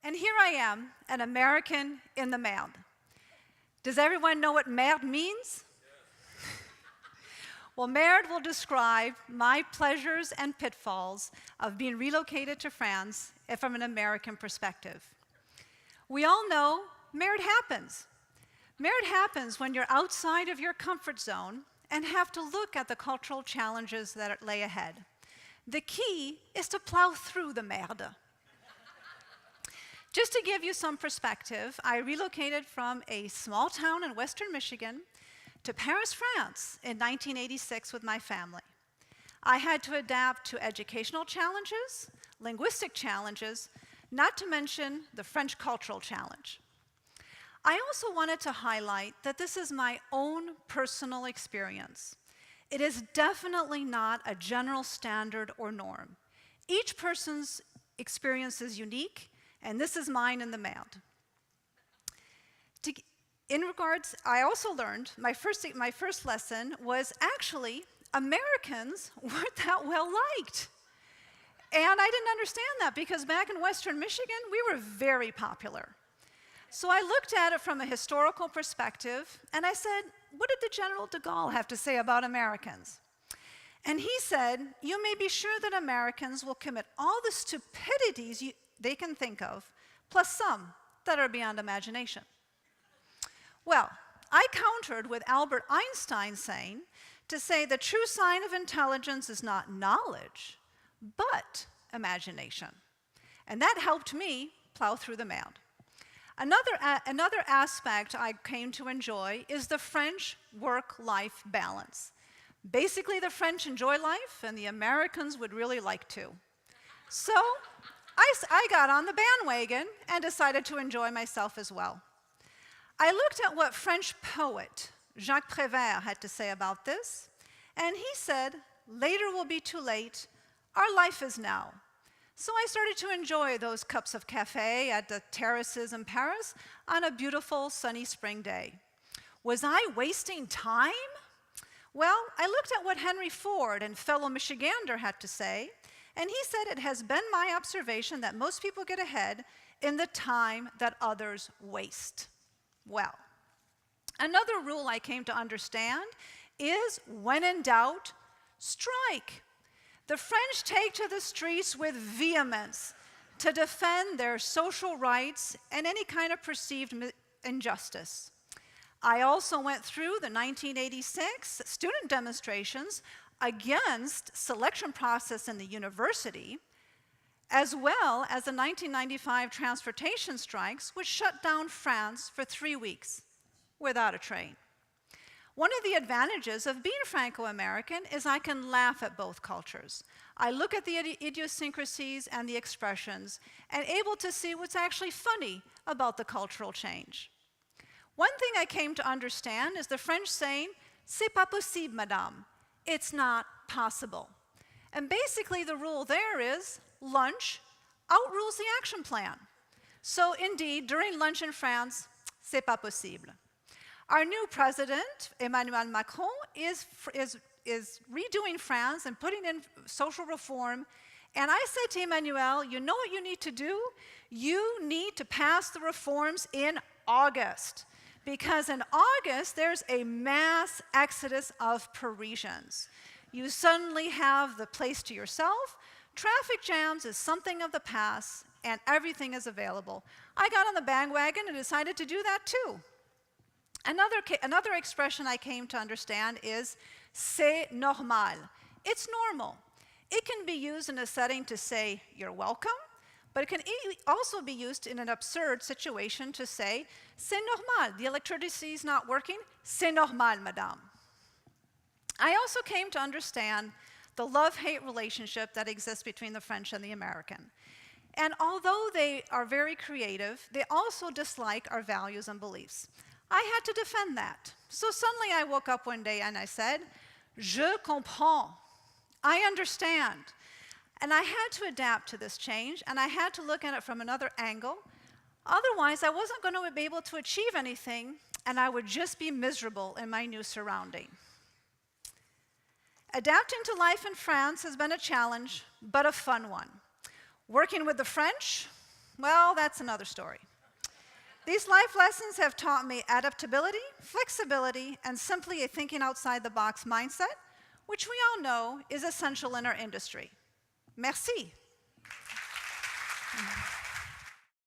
And here I am, an American in the Merde. Does everyone know what Merde means? Yes. Well, Merde will describe my pleasures and pitfalls of being relocated to France from an American perspective. We all know Merde happens. Merde happens when you're outside of your comfort zone and have to look at the cultural challenges that lay ahead. The key is to plow through the merde. Just to give you some perspective, I relocated from a small town in western Michigan to Paris, France in 1986 with my family. I had to adapt to educational challenges, linguistic challenges, not to mention the French cultural challenge. I also wanted to highlight that this is my own personal experience. It is definitely not a general standard or norm. Each person's experience is unique, and this is mine in the Merde. In regards, I also learned, my first lesson was actually Americans weren't that well liked. And I didn't understand that because back in Western Michigan, we were very popular. So I looked at it from a historical perspective, and I said, what did the General de Gaulle have to say about Americans? And he said, you may be sure that Americans will commit all the stupidities they can think of, plus some that are beyond imagination. Well, I countered with Albert Einstein saying, to say the true sign of intelligence is not knowledge, but imagination. And that helped me plow through the Merde. Another aspect I came to enjoy is the French work-life balance. Basically, the French enjoy life, and the Americans would really like to. So I got on the bandwagon and decided to enjoy myself as well. I looked at what French poet Jacques Prévert had to say about this, and he said, later will be too late, our life is now. So I started to enjoy those cups of cafe at the terraces in Paris on a beautiful sunny spring day. Was I wasting time? Well, I looked at what Henry Ford and fellow Michigander had to say, and he said it has been my observation that most people get ahead in the time that others waste. Well, another rule I came to understand is when in doubt, strike. The French take to the streets with vehemence to defend their social rights and any kind of perceived injustice. I also went through the 1986 student demonstrations against selection process in the university, as well as the 1995 transportation strikes, which shut down France for 3 weeks without a train. One of the advantages of being Franco-American is I can laugh at both cultures. I look at the idiosyncrasies and the expressions and able to see what's actually funny about the cultural change. One thing I came to understand is the French saying, "C'est pas possible, madame." It's not possible. And basically the rule there is lunch outrules the action plan. So indeed, during lunch in France, c'est pas possible. Our new president, Emmanuel Macron, is redoing France and putting in social reform. And I said to Emmanuel, you know what you need to do? You need to pass the reforms in August. Because in August, there's a mass exodus of Parisians. You suddenly have the place to yourself. Traffic jams is something of the past, and everything is available. I got on the bandwagon and decided to do that too. Another expression I came to understand is c'est normal. It's normal. It can be used in a setting to say you're welcome, but it can also be used in an absurd situation to say c'est normal. The electricity is not working. C'est normal, madame. I also came to understand the love-hate relationship that exists between the French and the American. And although they are very creative, they also dislike our values and beliefs. I had to defend that. So suddenly I woke up one day and I said, je comprends. I understand. And I had to adapt to this change, and I had to look at it from another angle. Otherwise, I wasn't going to be able to achieve anything, and I would just be miserable in my new surrounding. Adapting to life in France has been a challenge, but a fun one. Working with the French, Well, that's another story. These life lessons have taught me adaptability, flexibility, and simply a thinking outside the box mindset, which we all know is essential in our industry. Merci.